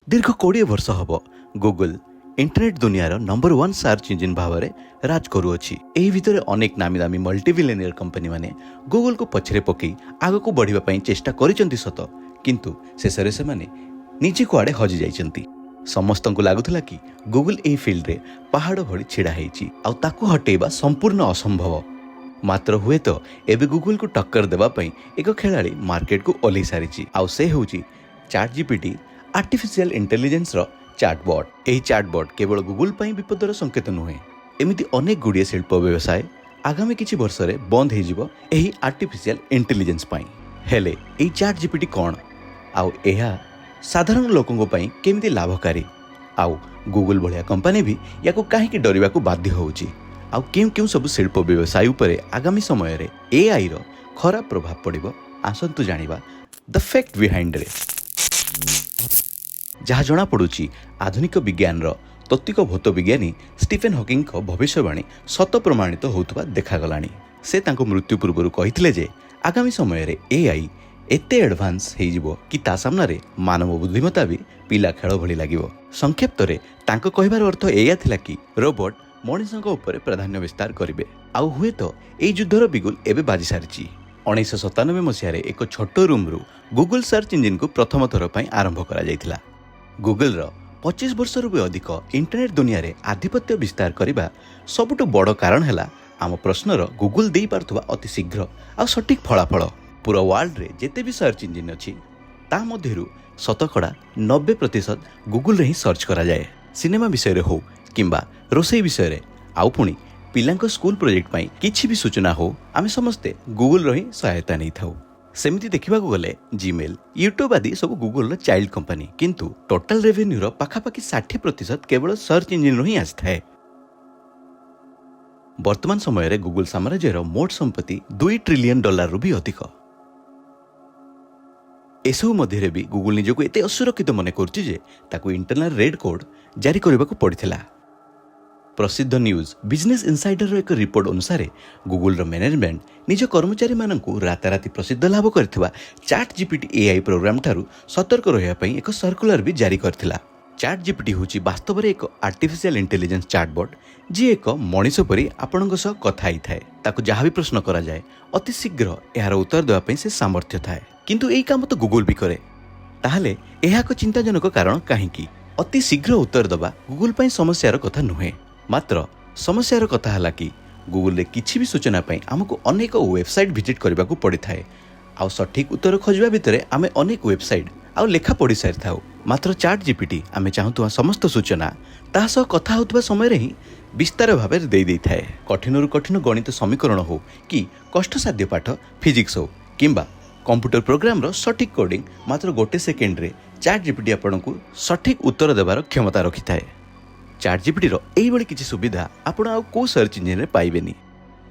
दीर्घ 20 वर्ष hub Google internet दुनियार नंबर 1 सर्च इंजिन भाव में राज करुअछि। एही भितरे अनेक नामी दामी मल्टीबिलियनियर कंपनी माने गूगल को पछरे पकई आग को बढ़िबा पई चेष्टा करिसंती सत, किंतु शेषरे से माने निजे कुआडे हजि जाइसंती। समस्तंकु लागुथला कि गूगल एही फील्ड रे पहाड़ भଳି छिड़ा हेछि आ ताकू हटेबा संपूर्ण असंभव। मात्र हुए तो एबे गूगल को टक्कर देबा पई एक खेलाड़ी मार्केट को ओल्लै सारिछि आ से होछि चैट जीपीटी आर्टिफिशियल इंटेलिजेंस रो चैटबॉट। एही चैटबॉट केवल गूगल पई विपदर संकेत नुहे, एमिति अनेक गुड़िए शिल्प व्यवसाय आगामी किछि वर्ष रे बंद हे जिवो एही आर्टिफिशियल इंटेलिजेंस पई। हेले एही चैट जीपीटी कोन आउ एहा साधारण लोकंको पई केमिति लाभकारी, आउ गूगल भलिया कंपनी भी याको काहेकि डरिबा को बाध्य होउछि, आउ क्यों क्यों सब शिल्प व्यवसाय उपरे आगामी समय रे एआई रो खराब प्रभाव पड़िबो, आसंतु जानिबा द फैक्ट बिहाइंड रे। जहाँ जना पड़ुछि आधुनिक विज्ञान रो तत्विक भौत विज्ञानी स्टीफेन हॉकिंग को भविष्यवाणी सत प्रमाणित होउतबा देखागलानी। से तांको मृत्यु पूर्व कहिथिले जे आगामी समय रे एआई एते एडवांस हे जिवो कि ता सामना रे मानव बुद्धिमत्ता भी पिला खेल भली लागिवो। संक्षेप्त रे तांको कहिबार अर्थ एया थिला कि रोबोट मनुष्यक उपरे प्राधान्य विस्तार करिवे, आउ हुए तो एई युद्धर बिगुल एबे बाजी सारिछि। 1997 मसिया रे एक छोट रूम रु गूगल सर्च इंजिन को प्रथम थर पई आरंभ करा जायतिला। गूगल रो 25 वर्ष रु भी अधिक इंटरनेट दुनिया रे आधिपत्य विस्तार करिबा सबुटु बड़ कारण हैला आम प्रश्नर गूगल देई पारथुवा अति शीघ्र आ सटीक फलाफल। पूरा वर्ल्ड रे जेते भी सर्च इंजिन अछि ता मध्यरु शतकड़ा 90% गूगल रे ही सर्च करा जाए। सिनेमा विषय रे हो किंबा रोसई विषय रे आउ पुणी पिलांको स्कूल प्रोजेक्ट पई किछि भी सूचना हो आमे समस्ते गूगल रो ही सहायता नै थाउ। सेमिति देखिबा को गले जीमेल, यूट्यूब आदि सब गूगल रो चाइल्ड कंपनी, किंतु टोटल रेवेन्यू रो पाखापाखि 60% केवल सर्च इंजिन रो ही आस्थाए। वर्तमान समय रे गूगल साम्राज्य रो मोट संपत्ति $2 ट्रिलियन रु भी अधिक। एसबु मध्य भी गूगल निजको एते असुरक्षित मन करछि जे ताकू इंटरनल रेड कोड जारी करबाकू पड़िथिला। प्रसिद्ध न्यूज बिजनेस इनसाइडर एक रिपोर्ट अनुसार गूगल रो मैनेजमेंट निज कर्मचारी माननकू राताराति प्रसिद्ध लाभ करथिबा चैट जीपीटी एआई प्रोग्राम ठारू सतर्क रहिया पई एक सर्कुलर भी जारी करथिला। चैट जीपीटी होची वास्तव रे एक आर्टिफिशियल इंटेलिजेंस चैटबॉट जी एक मनीष परी आपनक सह कथा ही थाए। ताकू जहाँ भी प्रश्न करा जाए अति शीघ्र यार उत्तर देवा पई से सामर्थ्य थाए, किंतु एई काम तो गूगल भी करे। ताहले एहा को चिंताजनक कारण काहेकि अति शीघ्र उत्तर दबा गूगल पई समस्यार कथा नुहे, मात्र समस्यार कथा हला कि गूगल रे किछि भी सूचना पई हमको अनेक वेबसाइट विजिट करबाकू पड़ी थाए, आउ सठिक उत्तर खोजबा भितरे आमे अनेक वेबसाइट आउ लेखा पढ़ी सारि थाउ। मात्र चैट जीपीटी आमे चाहुतुवा समस्त सूचना ताहा सह कथा होतबा समय रे ही विस्तार भाबे देई देई थाए। कठिन रु कठिन गणित समीकरण हो कि कष्टसाध्य पाठ फिजिक्स हो किंबा कंप्यूटर प्रोग्राम रो सठिक कोडिंग मात्र गोटे सेकेंड रे चैट जीपीटी आपनकू सठिक उत्तर देबार क्षमता रखि थाए। चैट जीपीटी रो एई बळी किछि सुविधा आपण आउ को सर्च इंजिन रे पाइबेनी।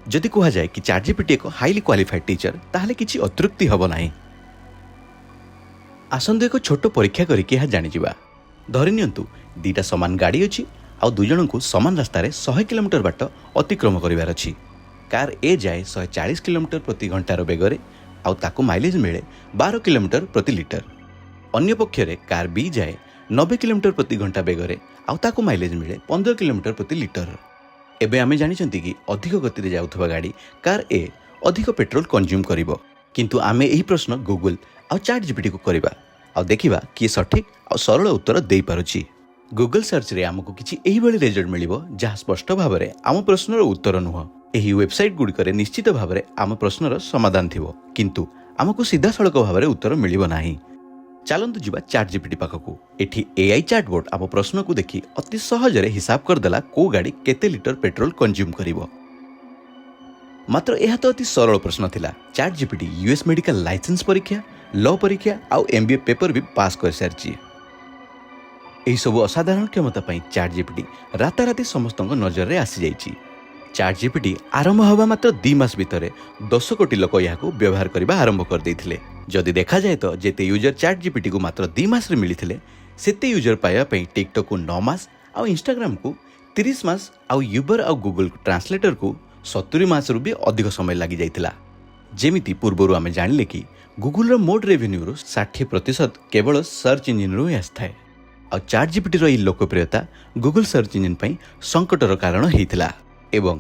जदि कहा जाए कि चैट जीपीटी एक हाईली क्वालिफाइड टीचर ताहले किछि अतृप्ति हबो नाही। आसंतु एक छोट परीक्षा करिके यह जानि जिबा। धरि नियंतु दीटा समान गाड़ी अछि आउ दुई जनकू समान रास्ता रे 100 किलोमीटर बाट अतिक्रम करिवार अछि। कार ए जाए 140 किलोमीटर प्रति घंटार बेगरे आउ ताकू माइलेज मिले 12 किलोमीटर प्रति लिटर। अन्य पक्षरे कार बी जाए 90 किलोमीटर प्रति घंटा बेगरे आउ ताकू माइलेज मिले 15 किलोमीटर प्रति लिटर। एबे आमे जानिछंती कि अधिक गति रे जाउथबा गाड़ी कार ए अधिक पेट्रोल कंज्यूम करिवो, किंतु आमे एही प्रश्न गूगल आउ चैट जीपीटी को करिबा आउ देखिबा कि सठिक आउ सरल उत्तर देई पारुछि। गूगल सर्च रे हमको किछि एही बळी रिजल्ट मिलिबो जहाँ स्पष्ट भाबरे आम प्रश्नर उत्तर नुह। एही वेबसाइट गुड़िकरे निश्चित भाबरे आम प्रश्नर समाधान थिबो, किंतु आमको सीधा सड़क भाबरे उत्तर मिलिबो नाही। चलंतु जिबा चैट जीपीटी पाखकू। एठी एआई चैटबॉट आम प्रश्न को देखि अति सहज रे हिसाब कर देला को गाड़ी केते लिटर पेट्रोल कंज्यूम करिवो। मात्र यह तो अति सरल प्रश्न थिला। Chat GPT US medical licence परीक्षा, लॉ परीक्षा आउ एमबीए पेपर भी पास कर सारछि। एही सब असाधारण क्षमता पई चैट जीपीटी राताराति समस्तक नजर रे आसी जाइछि। चैट जीपीटी आरंभ हवा मात्र 2 मास भितरे 10 कोटी लोक याको व्यवहार करबा आरंभ कर दैथिले। जदि देखा जाए तो जेते यूजर चैट जीपीटी को मात्र 2 मास रे मिलिथिले सेते यूजर पाया पई टिकटॉक को 9 मास आउ इंस्टाग्राम को 30 मास आउ यूबर आउ गूगल ट्रांसलेटर को 70 मास रु भी अधिक समय लागि जाइतिला। जेमिति पूर्वरु आमे जानिले कि गूगल रो मोड रेवेन्यू रो 60% केवल सर्च इंजिन रु आस्थाए। ଆଉ ଚାଟ୍ ଜିପିଟିର ଏହି ଲୋକପ୍ରିୟତା ଗୁଗଲ ସର୍ଚ୍ଚ ଇଞ୍ଜିନ୍ ପାଇଁ ସଙ୍କଟର କାରଣ ହେଇଥିଲା ଏବଂ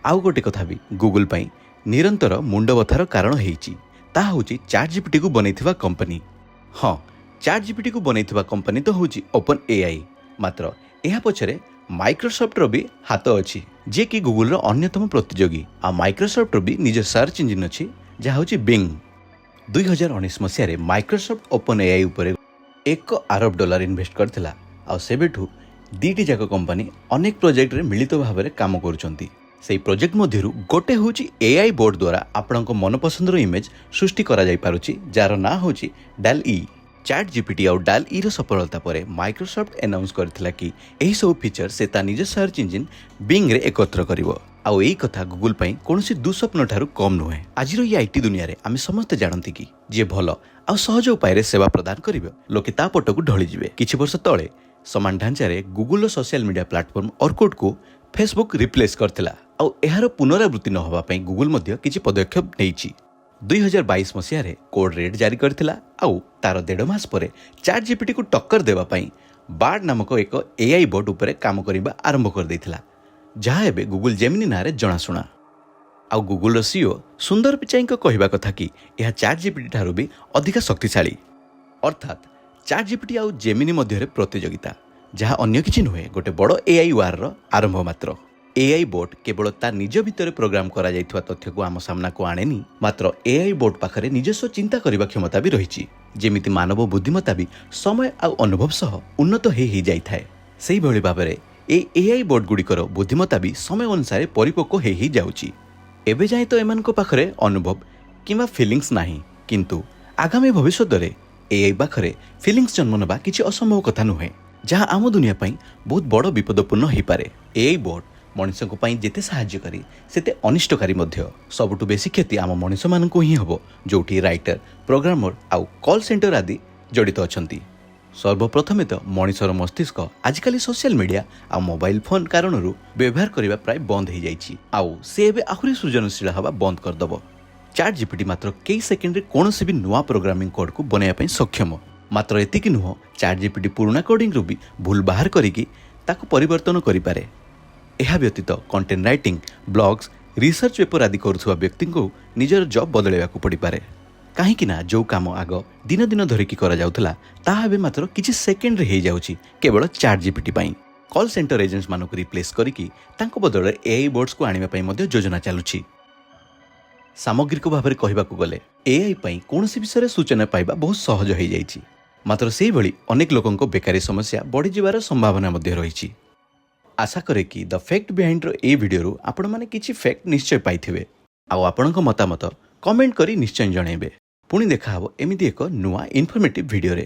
ଆଉ ଗୋଟେ କଥା ବି ଗୁଗଲ ପାଇଁ ନିରନ୍ତର ମୁଣ୍ଡବଥାର କାରଣ ହେଇଛି। ତାହା ହେଉଛି ଚାଟ୍ ଜିପିଟିକୁ ବନେଇଥିବା କମ୍ପାନୀ। ହଁ, ଚାଟ୍ ଜିପିଟିକୁ ବନେଇଥିବା କମ୍ପାନୀ ତ ହେଉଛି ଓପନ୍ ଏଆଇ, ମାତ୍ର ଏହା ପଛରେ ମାଇକ୍ରୋସଫ୍ଟର ବି ହାତ ଅଛି, ଯିଏକି ଗୁଗଲର ଅନ୍ୟତମ ପ୍ରତିଯୋଗୀ। ଆଉ ମାଇକ୍ରୋସଫ୍ଟର ବି ନିଜ ସର୍ଚ୍ଚ ଇଞ୍ଜିନ୍ ଅଛି, ଯାହା ହେଉଛି ବିଙ୍ଗ। 2019 ମସିହାରେ ମାଇକ୍ରୋସଫ୍ଟ ଓପନ୍ ଏଆଇ ଉପରେ $1 ଅରବ ଇନଭେଷ୍ଟ କରିଥିଲା। ଆଉ ସେବେଠୁ ଦୁଇଟି ଯାକ କମ୍ପାନୀ ଅନେକ ପ୍ରୋଜେକ୍ଟରେ ମିଳିତ ଭାବରେ କାମ କରୁଛନ୍ତି। ସେହି ପ୍ରୋଜେକ୍ଟ ମଧ୍ୟରୁ ଗୋଟେ ହେଉଛି ଏଆଇ ବୋର୍ଡ ଦ୍ୱାରା ଆପଣଙ୍କ ମନପସନ୍ଦର ଇମେଜ୍ ସୃଷ୍ଟି କରାଯାଇପାରୁଛି, ଯାହାର ନାଁ ହେଉଛି ଡାଲ୍-ଇ। ଚାଟ୍ ଜିପିଟି ଆଉ ଡାଲ୍-ଇର ସଫଳତା ପରେ ମାଇକ୍ରୋସଫ୍ଟ ଆନାଉନ୍ସ କରିଥିଲା କି ଏହିସବୁ ଫିଚର ସେ ତା ନିଜ ସର୍ଚ୍ଚ ଇଞ୍ଜିନ୍ ବିଙ୍ଗରେ ଏକତ୍ର କରିବ। ଆଉ ଏହି କଥା ଗୁଗଲ ପାଇଁ କୌଣସି ଦୁଃସ୍ୱପ୍ନ ଠାରୁ କମ୍ ନୁହେଁ। ଆଜିର ଏହି ଆଇଟି ଦୁନିଆରେ ଆମେ ସମସ୍ତେ ଜାଣନ୍ତି କି ଯିଏ ଭଲ ଆଉ ସହଜ ଉପାୟରେ ସେବା ପ୍ରଦାନ କରିବ, ଲୋକେ ତା ପଟକୁ ଢଳିଯିବେ। କିଛି ବର୍ଷ ତଳେ ସମାନ ଢାଞ୍ଚାରେ ଗୁଗଲର ସୋସିଆଲ ମିଡ଼ିଆ ପ୍ଲାଟଫର୍ମ ଅର୍କୁଟକୁ ଫେସବୁକ୍ ରିପ୍ଲେସ୍ କରିଥିଲା। ଆଉ ଏହାର ପୁନରାବୃତ୍ତି ନ ହେବା ପାଇଁ ଗୁଗଲ ମଧ୍ୟ କିଛି ପଦକ୍ଷେପ ନେଇଛି। 2022 ମସିହାରେ କୋଡ୍ ରେଡ୍ ଜାରି କରିଥିଲା ଆଉ ତାର 1.5 ମାସ ପରେ ଚାଟ୍ ଜିପିଟିକୁ ଟକ୍କର ଦେବା ପାଇଁ ବାର୍ଡ ନାମକ ଏକ ଏଆଇ ବୋଟ୍ ଉପରେ କାମ କରିବା ଆରମ୍ଭ କରିଦେଇଥିଲା, ଯାହା ଏବେ ଗୁଗଲ ଜେମିନି ନାଁରେ ଜଣାଶୁଣା। ଆଉ ଗୁଗଲର ସିଇଓ ସୁନ୍ଦର ପିଚାଇଙ୍କ କହିବା କଥା କି ଏହା ଚାଟ୍ ଜିପିଟି ଠାରୁ ବି ଅଧିକ ଶକ୍ତିଶାଳୀ। ଅର୍ଥାତ୍ ଚାଟ୍ ଜିପିଟି ଆଉ ଜେମିନି ମଧ୍ୟରେ ପ୍ରତିଯୋଗିତା, ଯାହା ଅନ୍ୟ କିଛି ନୁହେଁ, ଗୋଟେ ବଡ଼ ଏଆଇ ୱାର୍ର ଆରମ୍ଭ ମାତ୍ର। ଏଆଇ ବୋଟ୍ କେବଳ ତା ନିଜ ଭିତରେ ପ୍ରୋଗ୍ରାମ କରାଯାଇଥିବା ତଥ୍ୟକୁ ଆମ ସାମ୍ନାକୁ ଆଣେନି, ମାତ୍ର ଏଆଇ ବୋଟ୍ ପାଖରେ ନିଜସ୍ୱ ଚିନ୍ତା କରିବା କ୍ଷମତା ବି ରହିଛି। ଯେମିତି ମାନବ ବୁଦ୍ଧିମତ୍ତା ବି ସମୟ ଆଉ ଅନୁଭବ ସହ ଉନ୍ନତ ହେଇଯାଇଥାଏ, ସେହିଭଳି ଭାବରେ এই ଏଆଇ ବୋର୍ଡ ଗୁଡ଼ିକର ବୁଦ୍ଧିମତ୍ତା ବି ସମୟ ଅନୁସାରେ ପରିପକ୍ୱ ହେଇଯାଉଛି। ଏବେ ଯାଏଁ ତ ଏମାନଙ୍କ ପାଖରେ ଅନୁଭବ କିମ୍ବା ଫିଲିଂସ୍ ନାହିଁ, କିନ୍ତୁ ଆଗାମୀ ଭବିଷ୍ୟତରେ ଏଆଇ ପାଖରେ ଫିଲିଂସ୍ ଜନ୍ମ ନେବା କିଛି ଅସମ୍ଭବ କଥା ନୁହେଁ, ଯାହା ଆମ ଦୁନିଆ ପାଇଁ ବହୁତ ବଡ଼ ବିପଦପୂର୍ଣ୍ଣ ହୋଇପାରେ। ଏଆଇ ବୋର୍ଡ ମଣିଷଙ୍କ ପାଇଁ ଯେତେ ସାହାଯ୍ୟକାରୀ ସେତେ ଅନିଷ୍ଟକାରୀ ମଧ୍ୟ। ସବୁଠୁ ବେଶୀ କ୍ଷତି ଆମ ମଣିଷମାନଙ୍କୁ ହିଁ ହେବ, ଯେଉଁଠି ରାଇଟର, ପ୍ରୋଗ୍ରାମର ଆଉ କଲ୍ ସେଣ୍ଟର ଆଦି ଜଡ଼ିତ ଅଛନ୍ତି। ସର୍ବପ୍ରଥମେ ତ ମଣିଷର ମସ୍ତିଷ୍କ ଆଜିକାଲି ସୋସିଆଲ ମିଡ଼ିଆ ଆଉ ମୋବାଇଲ ଫୋନ୍ କାରଣରୁ ବ୍ୟବହାର କରିବା ପ୍ରାୟ ବନ୍ଦ ହେଇଯାଇଛି, ଆଉ ସେ ଏବେ ଆହୁରି ସୃଜନଶୀଳ ହେବା ବନ୍ଦ କରିଦେବ। ଚାଟ୍ ଜିପିଟି ମାତ୍ର କେଇ ସେକେଣ୍ଡରେ କୌଣସି ବି ନୂଆ ପ୍ରୋଗ୍ରାମିଂ କୋଡ୍କୁ ବନାଇବା ପାଇଁ ସକ୍ଷମ। ମାତ୍ର ଏତିକି ନୁହଁ, ଚାଟ୍ ଜିପିଟି ପୁରୁଣା କୋଡିଂରୁ ବି ଭୁଲ ବାହାର କରିକି ତାକୁ ପରିବର୍ତ୍ତନ କରିପାରେ। ଏହା ବ୍ୟତୀତ content writing, blogs, research paper ଆଦି କରୁଥିବା ବ୍ୟକ୍ତିଙ୍କୁ ନିଜର ଜବ୍ ବଦଳାଇବାକୁ ପଡ଼ିପାରେ। କାହିଁକି ନା ଯେଉଁ କାମ ଆଗ ଦିନ ଦିନ ଧରିକି କରାଯାଉଥିଲା, ତାହା ଏବେ ମାତ୍ର କିଛି ସେକେଣ୍ଡରେ ହେଇଯାଉଛି କେବଳ ଚାଟ୍ ଜିପିଟି ପାଇଁ। କଲ୍ ସେଣ୍ଟର ଏଜେଣ୍ଟମାନଙ୍କୁ ରିପ୍ଲେସ୍ କରିକି ତାଙ୍କ ବଦଳରେ ଏଆଇ ବୋର୍ଡସକୁ ଆଣିବା ପାଇଁ ମଧ୍ୟ ଯୋଜନା ଚାଲୁଛି। ସାମଗ୍ରିକ ଭାବରେ କହିବାକୁ ଗଲେ ଏଆଇ ପାଇଁ କୌଣସି ବିଷୟରେ ସୂଚନା ପାଇବା ବହୁତ ସହଜ ହେଇଯାଇଛି, ମାତ୍ର ସେହିଭଳି ଅନେକ ଲୋକଙ୍କ ବେକାରୀ ସମସ୍ୟା ବଢ଼ିଯିବାର ସମ୍ଭାବନା ମଧ୍ୟ ରହିଛି। ଆଶା କରେ କି ଦ ଫ୍ୟାକ୍ଟ ବିହାଇଣ୍ଡର ଏହି ଭିଡ଼ିଓରୁ ଆପଣମାନେ କିଛି ଫ୍ୟାକ୍ଟ ନିଶ୍ଚୟ ପାଇଥିବେ, ଆଉ ଆପଣଙ୍କ ମତାମତ କମେଣ୍ଟ କରି ନିଶ୍ଚୟ ଜଣାଇବେ। ପୁଣି ଦେଖାହେବ ଏମିତି ଏକ ନୂଆ ଇନଫର୍ମେଟିଭ୍ ଭିଡ଼ିଓରେ।